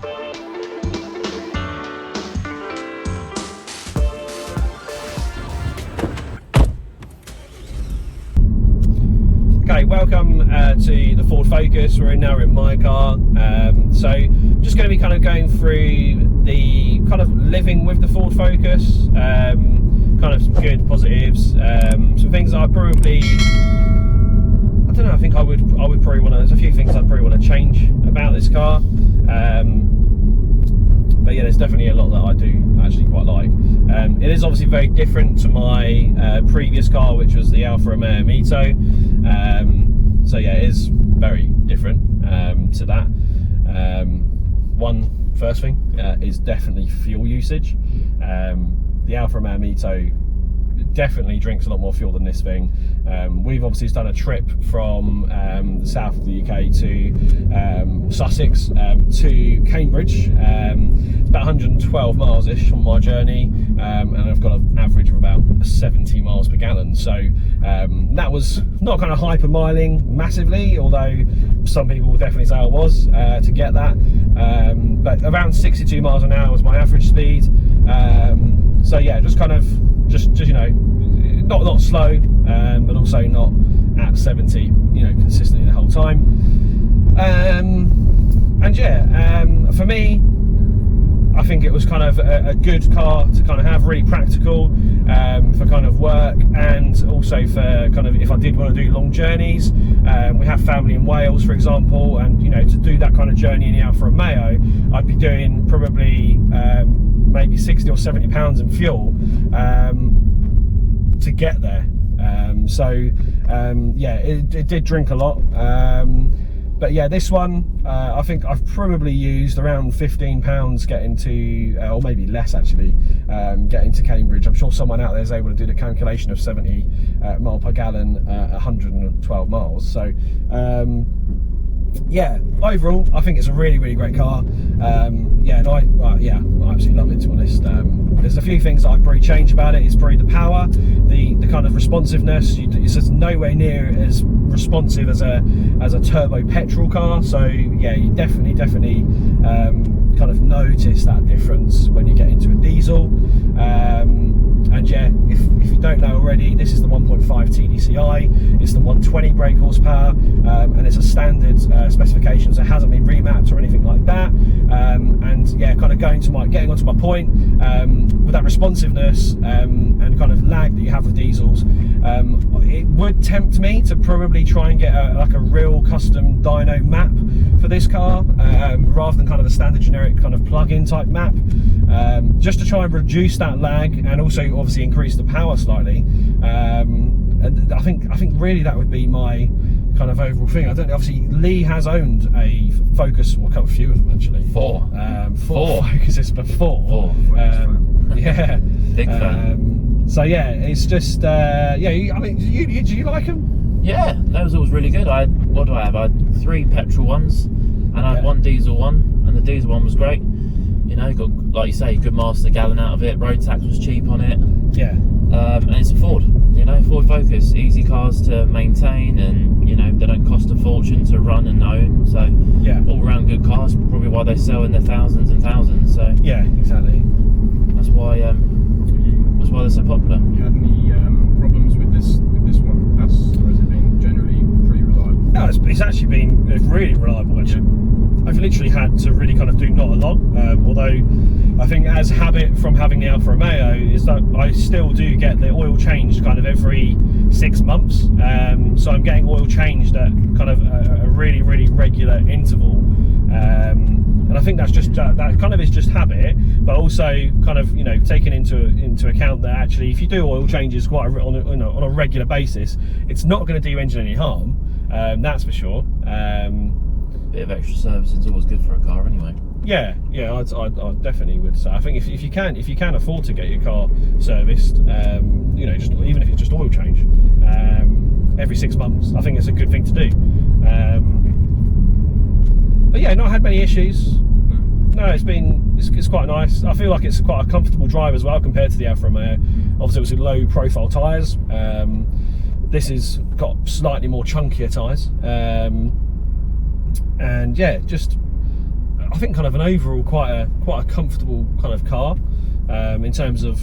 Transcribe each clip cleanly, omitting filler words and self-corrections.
Okay, welcome to the Ford Focus. We're in my car. So just going to be kind of going through the kind of living with the Ford Focus, kind of some good positives, some things that I probably, I don't know, I think I would probably want to, there's a few things I'd probably want to change about this car. But yeah, there's definitely a lot that I do actually quite like. It is obviously very different to my previous car, which was the Alfa Romeo Mito. So yeah, it is very different to that. First thing is definitely fuel usage. The Alfa Romeo Mito definitely drinks a lot more fuel than this thing. We've obviously done a trip from the south of the UK to Sussex to Cambridge. It's about 112 miles ish on my journey, and I've got an average of about 70 miles per gallon. So that was not kind of hyper miling massively, although some people will definitely say I was to get that. But around 62 miles an hour was my average speed. So yeah, just kind of just you know, not slow, but also not at 70, you know, consistently the whole time. And yeah, for me, I think it was kind of a good car to kind of have, really practical for kind of work, and also for kind of if I did want to do long journeys. We have family in Wales, for example, and you know, to do that kind of journey in the Alfa Romeo, I'd be doing probably maybe 60 or 70 pounds in fuel to get there. Yeah, it did drink a lot. But yeah, this one, I think I've probably used around £15 getting to, or maybe less actually, getting to Cambridge. I'm sure someone out there is able to do the calculation of 70 mile per gallon, 112 miles. So yeah, overall, I think it's a really, really great car. Yeah, and I absolutely love it, to be honest. There's a few things that I'd probably change about it. It's probably the power, the kind of responsiveness. It's just nowhere near as responsive as a turbo petrol car. So yeah, you definitely kind of notice that difference when you get into a diesel. And yeah, if you don't know already, this is the 1.5 TDCi. It's the 120 brake horsepower, and it's a standard specification, so it hasn't been remapped or anything like that. And yeah, kind of getting onto my point, with that responsiveness and kind of lag that you have with diesels, it would tempt me to probably try and get like a real custom dyno map for this car, rather than kind of a standard generic kind of plug-in type map, just to try and reduce that lag and also obviously increase the power slightly. And I think really that would be my kind of overall thing. I don't know, obviously Lee has owned a Focus, well, a few of them actually. Four Focuses before. Yeah, big fan. So yeah, it's just yeah. I mean, do you like them? Yeah, that was always really good. What do I have? I had 3 petrol ones, and I had 1 diesel one, and the diesel one was great. You know, got, like you say, good miles to the gallon out of it. Road tax was cheap on it. Yeah. And it's a Ford. You know, Ford Focus, easy cars to maintain, and you know, they don't cost a fortune to run and own. So yeah, all round good cars. Probably why they sell in their thousands and thousands. So yeah, exactly. That's why they're so popular. You had any problems with this one, or has it been generally pretty reliable? No, it's actually been really reliable actually. I've literally had to really kind of do not a lot, although I think as habit from having the Alfa Romeo is that I still do get the oil changed kind of every 6 months. So I'm getting oil changed at kind of a really, really regular interval. And I think that's just that kind of is just habit, but also kind of, you know, taking into account that actually if you do oil changes quite on a regular basis, it's not going to do your engine any harm. That's for sure. Bit of extra servicing is always good for a car anyway. Yeah, I definitely would say. I think if you can afford to get your car serviced, you know, just even if it's just oil change every 6 months, I think it's a good thing to do. But yeah, not had many issues. No, it's quite nice. I feel like it's quite a comfortable drive as well compared to the Alfa Romeo. Obviously, it was with low profile tyres. This has got slightly more chunkier tyres. And yeah, just I think kind of an overall quite a comfortable kind of car in terms of,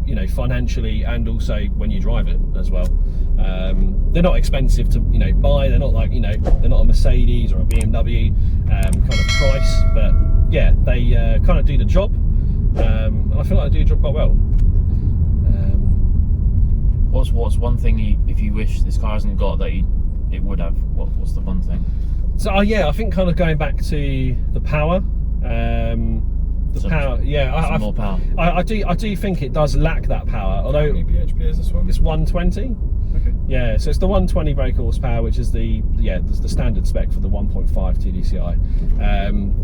you know, financially and also when you drive it as well. They're not expensive to, you know, buy. They're not like, you know, they're not a Mercedes or a BMW kind of price, but yeah, they kind of do the job, and I feel like they do the job quite well. What's one thing if you wish this car hasn't got that it would have? What's the one thing? So yeah, I think kind of going back to the power. Power, yeah, more power. I do think it does lack that power. Although, how many bhp is this one? It's 120. Okay. Yeah, so it's the 120 brake horsepower, which is the standard spec for the 1.5 TDCi.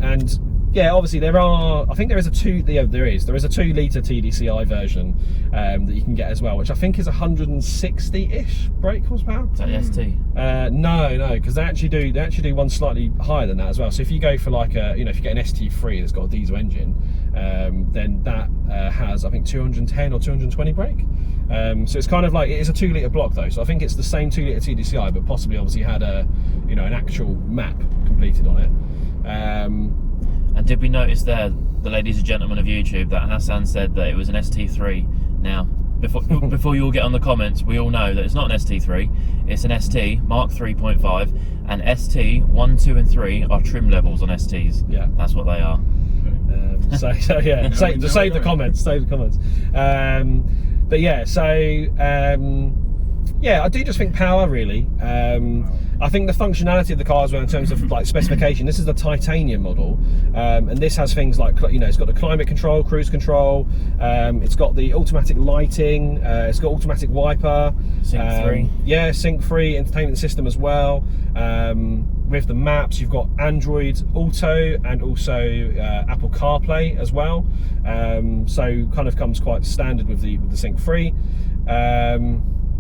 And yeah, obviously there is a 2 litre TDCi version that you can get as well, which I think is 160-ish brake horsepower. Is that the ST? No, because they actually do one slightly higher than that as well. So if you go for like a, you know, if you get an ST3 that's got a diesel engine, then that has, I think, 210 or 220 brake. So it's kind of like, it is a 2 litre block though, so I think it's the same 2 litre TDCi, but possibly obviously had a, you know, an actual map completed on it. And did we notice there, the ladies and gentlemen of YouTube, that Hassan said that it was an ST3? Now, before you all get on the comments, we all know that it's not an ST3, it's an ST Mark 3.5, and ST 1, 2 and 3 are trim levels on STs. Yeah. That's what they are. So yeah, save the comments, but yeah, so yeah, I do just think power really. I think the functionality of the car as well in terms of like specification. This is the titanium model, and this has things like, you know, it's got the climate control, cruise control. It's got the automatic lighting. It's got automatic wiper. Sync 3. Yeah, sync 3 entertainment system as well. With the maps, you've got Android Auto and also Apple CarPlay as well. So kind of comes quite standard with the sync 3.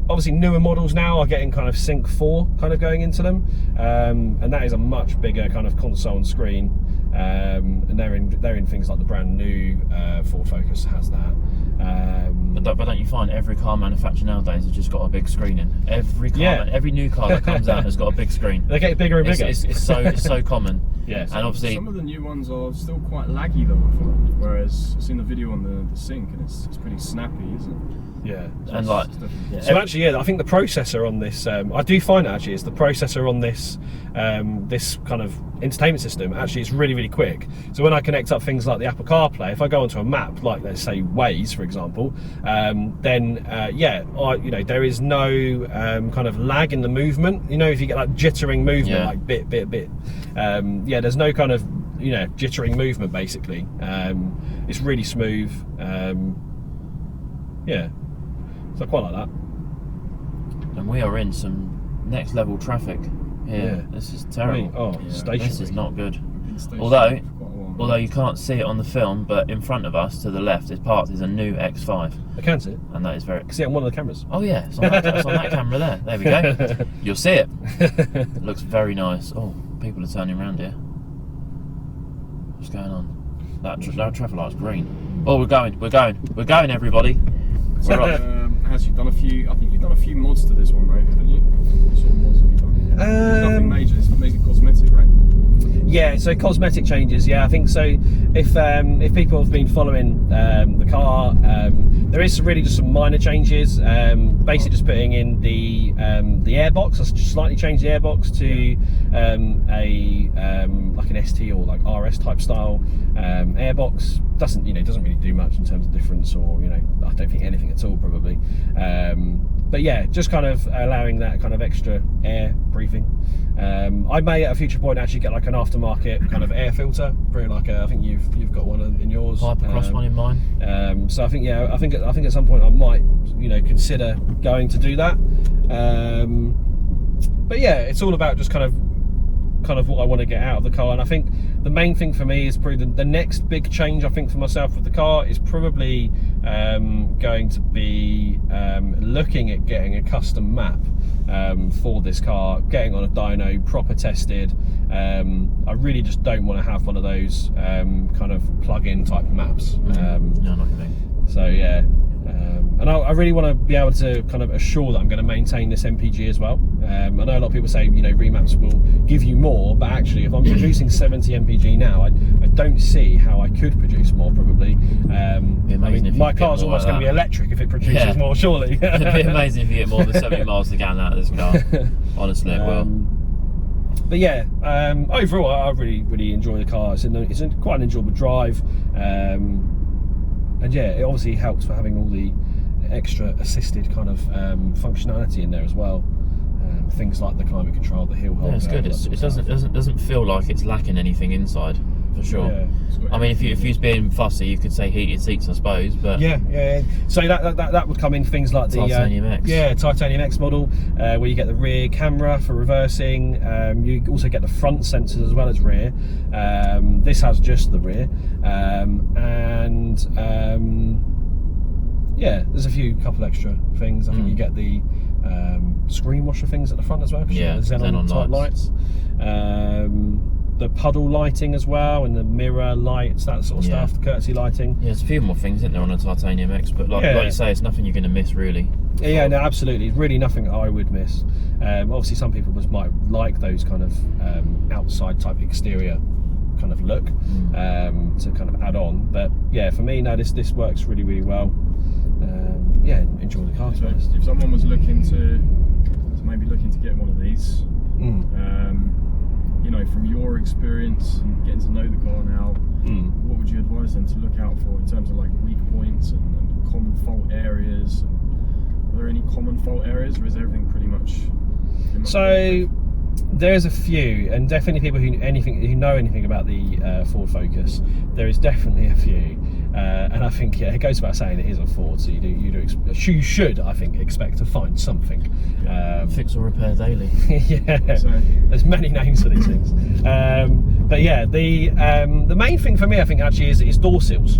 Obviously newer models now are getting kind of sync 4 kind of going into them, and that is a much bigger kind of console and screen, and they're in things like the brand new Ford Focus has that. But don't you find every car manufacturer nowadays has just got a big screen in? Every new car that comes out has got a big screen. They get bigger and bigger. It's so common. Yeah. And obviously some of the new ones are still quite laggy though, I find. Whereas I've seen the video on the sync and it's pretty snappy, isn't it? Yeah. And like, so actually, yeah, I think the processor on this, I do find actually is the processor on this this kind of entertainment system actually is really quick. So when I connect up things like the Apple CarPlay, if I go onto a map like, let's say, Waze for example, then yeah, you know, there is no kind of lag in the movement. You know, if you get like jittering movement, like bit, yeah, there's no kind of, you know, jittering movement basically. It's really smooth. Yeah, so I quite like that. And we are in some next level traffic here. Yeah. This is terrible. Oh, yeah. Stationary. This is not good. Although you can't see it on the film, but in front of us to the left is parked is a new X5. I can see it. And that is very. I can see it on one of the cameras. Oh yeah, it's on that camera there. There we go. You'll see it. It looks very nice. Oh, people are turning around here. What's going on? That traffic light's green. Oh, we're going, everybody. We're up. Has you done a few? I think you've done a few mods to this one, though, haven't you? What sort of mods have you done? Nothing major. It's mainly cosmetic, right? Yeah, so cosmetic changes. Yeah, I think so. If people have been following the car, there is really just some minor changes. Basically, just putting in the airbox. I just slightly changed the airbox to like an ST or like RS type style airbox. Doesn't really do much in terms of difference, or I don't think anything at all probably. But yeah, just kind of allowing that kind of extra air breathing. I may at a future point actually get like an aftermarket kind of air filter, pretty like I think you've got one in yours. Hypercross one in mine. So I think I think at some point I might consider going to do that. But yeah, it's all about just kind of what I want to get out of the car, and I think the main thing for me is probably the next big change I think for myself with the car is probably going to be looking at getting a custom map for this car, getting on a dyno, proper tested. I really just don't want to have one of those kind of plug-in type maps. No, not really. So yeah. And I really want to be able to kind of assure that I'm going to maintain this MPG as well. I know a lot of people say, you know, remaps will give you more, but actually if I'm producing 70 MPG now, I don't see how I could produce more probably. I mean, my car's almost going to be electric if it produces more, surely. It'd be amazing if you get more than 70 miles to gallon out of this car. Honestly, it will. But yeah, overall I really enjoy the car. It's quite an enjoyable drive. And yeah, it obviously helps for having all the extra assisted kind of functionality in there as well. Things like the climate control, the hill hold. Yeah, it's good. It doesn't feel like it's lacking anything inside, for sure. Yeah. I mean, if you was being fussy, you could say heated seats, I suppose. But yeah. So that would come in things like the Titanium X. Yeah, Titanium X model, where you get the rear camera for reversing. You also get the front sensors as well as rear. This has just the rear, yeah, there's a couple extra things. I think you get the screen washer things at the front as well. Yeah, the xenon type lights. The puddle lighting as well, and the mirror lights, that sort of stuff. The courtesy lighting. Yeah, there's a few more things, isn't there, on a Titanium X? But like you say, it's nothing you're going to miss, really. Yeah, no, absolutely. It's really nothing I would miss. Obviously, some people just might like those kind of outside type exterior kind of look to kind of add on. But yeah, for me, no, this works really well. Yeah, enjoy the car. So if someone was looking to get one of these, you know, from your experience and getting to know the car now, what would you advise them to look out for in terms of like weak points and common fault areas? Are there any common fault areas, or is everything pretty much so? There's a few, and definitely people who know anything about the Ford Focus. There is definitely a few, and I think it goes without saying it is a Ford, so you should I think expect to find something. Fix or repair daily. Yeah, there's many names for these things. But yeah, the main thing for me, I think, actually is door seals.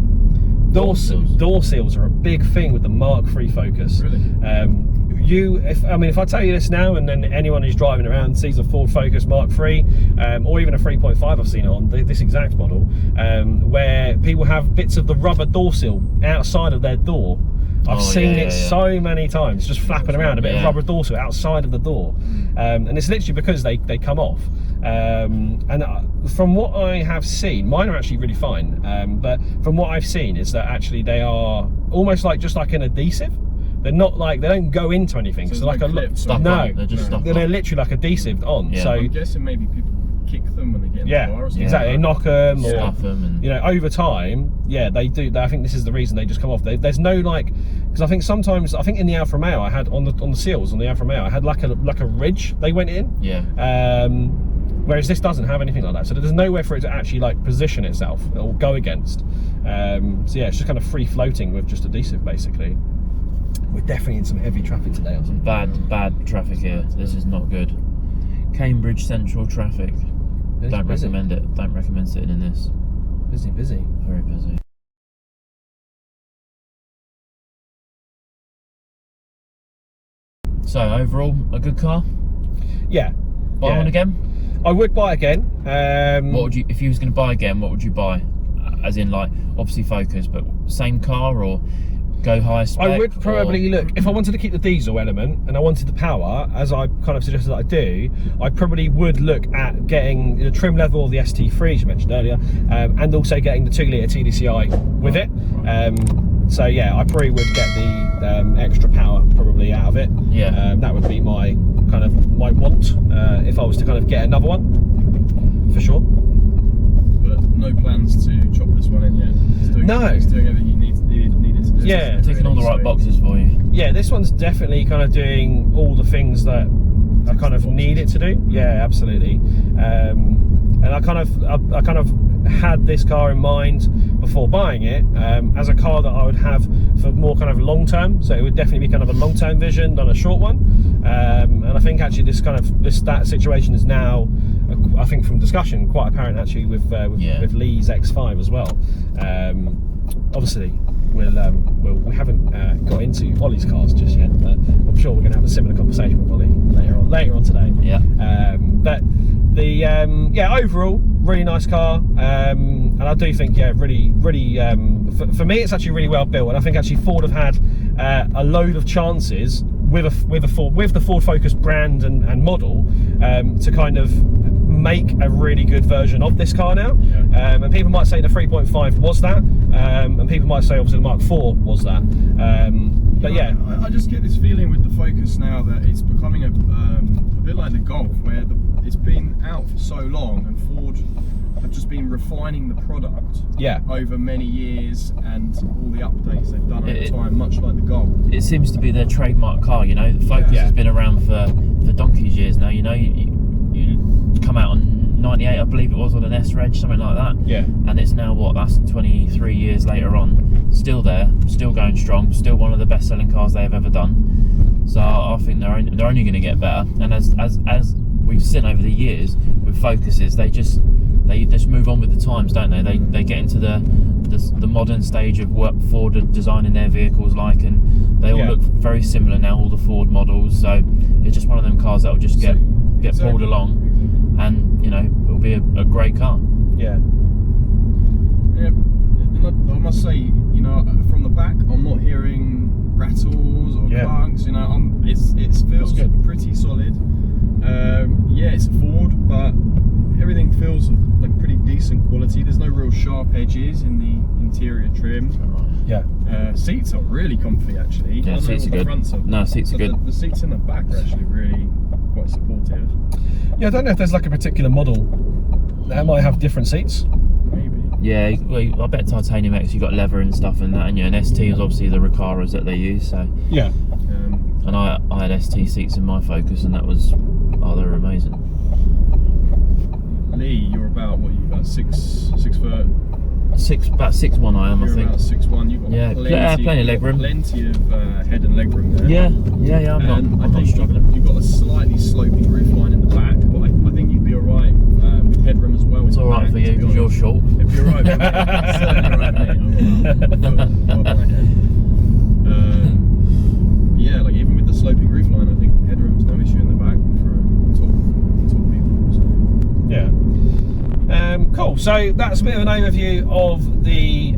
Door seals are a big thing with the Mark III Focus. Really? If I tell you this now, and then anyone who's driving around sees a Ford Focus Mark III, or even a 3.5, I've seen it on this exact model, where people have bits of the rubber door seal outside of their door. I've seen it so many times, just flapping around, a bit of rubber door seal outside of the door, and it's literally because they come off. And from what I have seen, mine are actually really fine. But from what I've seen is that actually they are almost just like an adhesive. They're not like, they don't go into anything. So like they're just stuck on. They're literally like adhesive on. Yeah. So I'm guessing maybe people kick them when they get in the car or something. Exactly. They knock them or stuff them, and you know, over time, they do. I think this is the reason they just come off. There's no because I think sometimes, I think in the Alfa Romeo I had on the seals on the Alfa Romeo I had like a ridge they went in. Yeah. Whereas this doesn't have anything like that, so there's nowhere for it to actually position itself or go against. So yeah, it's just kind of free floating with just adhesive basically. We're definitely in some heavy traffic today. Some bad traffic here. This is not good. Cambridge Central traffic. Don't recommend it. Don't recommend sitting in this. Busy. Very busy. So overall, a good car. Yeah. Buy one again. I would buy again. What would you, if you was going to buy again? What would you buy? As in, like, obviously Focus, but same car or go higher spec? I would probably look, if I wanted to keep the diesel element and I wanted the power, as I kind of suggested that I do, I probably would look at getting the trim level of the ST3, as you mentioned earlier, and also getting the 2 litre TDCi with it. So yeah, I probably would get the extra power probably out of it. Yeah. That would be my want if I was to kind of get another one, for sure. But no plans to chop this one in yet? It's doing everything you needed to do. Yeah. Ticking all the right boxes for you. Yeah, this one's definitely kind of doing all the things that I kind of need it to do. Yeah, absolutely. And I kind of had this car in mind before buying it as a car that I would have for more kind of long term. So it would definitely be kind of a long term vision, not a short one. And I think actually that situation is now, I think from discussion, quite apparent actually with Lee's X5 as well. Obviously, we haven't got into Ollie's cars just yet, but I'm sure we're going to have a similar conversation with Ollie later on today. Yeah. But the overall really nice car, and I do think really for me it's actually really well built, and I think actually Ford have had a load of chances with the Ford Focus brand and model to kind of make a really good version of this car now. And people might say the 3.5 was that, and people might say obviously the Mark IV was that. But yeah, I just get this feeling with the Focus now that it's becoming a bit like the Golf, where it's been out for so long, and Ford have just been refining the product over many years, and all the updates they've done over time, much like the Golf. It seems to be their trademark car, you know. The Focus has been around for donkey's years now, you know. You come out on 98, I believe it was, on an S-Reg, something like that. And it's now, what, that's 23 years later on, still there, still going strong, still one of the best-selling cars they have ever done. So I think they're only going to get better. And as we've seen over the years with Focuses, they just move on with the times, don't they? They get into the modern stage of what Ford are designing their vehicles like, and they all look very similar now, all the Ford models. So it's just one of them cars that will just get pulled along, and you know, it'll be a great car. And I must say, you know, from the back, I'm not hearing rattles or clunks. You know, it feels pretty solid. It's a Ford, but everything feels like pretty decent quality. There's no real sharp edges in the interior trim. Seats are really comfy, actually. Yeah, seats are good. No, seats are good. The seats in the back are actually really quite supportive. I don't know if there's like a particular model that might have different seats. Maybe. Yeah, well, I bet Titanium X, you've got leather and stuff in that, and and ST is obviously the Recaras that they use. So and I had ST seats in my Focus, and that was, they were amazing. Lee, you're about, what, you about 6 foot? About 6'1" I am, You're I think. About 6'1", you've got plenty of leg room. Plenty of head and leg room there. Yeah, I'm not struggling. You've got a slightly sloping roofline in the back, but I think you'd be alright with headroom as well. It's alright for you, because you're short. If you're right, it's certainly right, mate. Like even with the sloping roofline, I think headroom's no issue in the back for tall people. So. Cool. So that's a bit of an overview of the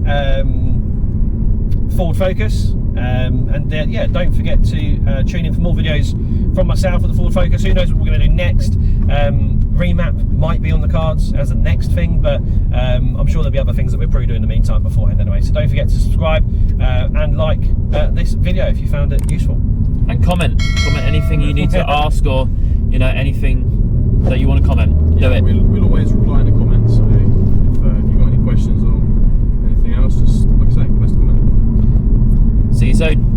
Ford Focus, and don't forget to tune in for more videos from myself with the Ford Focus. Who knows what we're going to do next? Remap might be on the cards as a next thing, but I'm sure there'll be other things that we're probably doing in the meantime beforehand anyway. So don't forget to subscribe and like this video if you found it useful. And comment anything you need to ask, or anything that you want to comment. Do it. We'll always reply in the comments. So if you've got any questions or anything else, just like I say, post a comment. See you soon.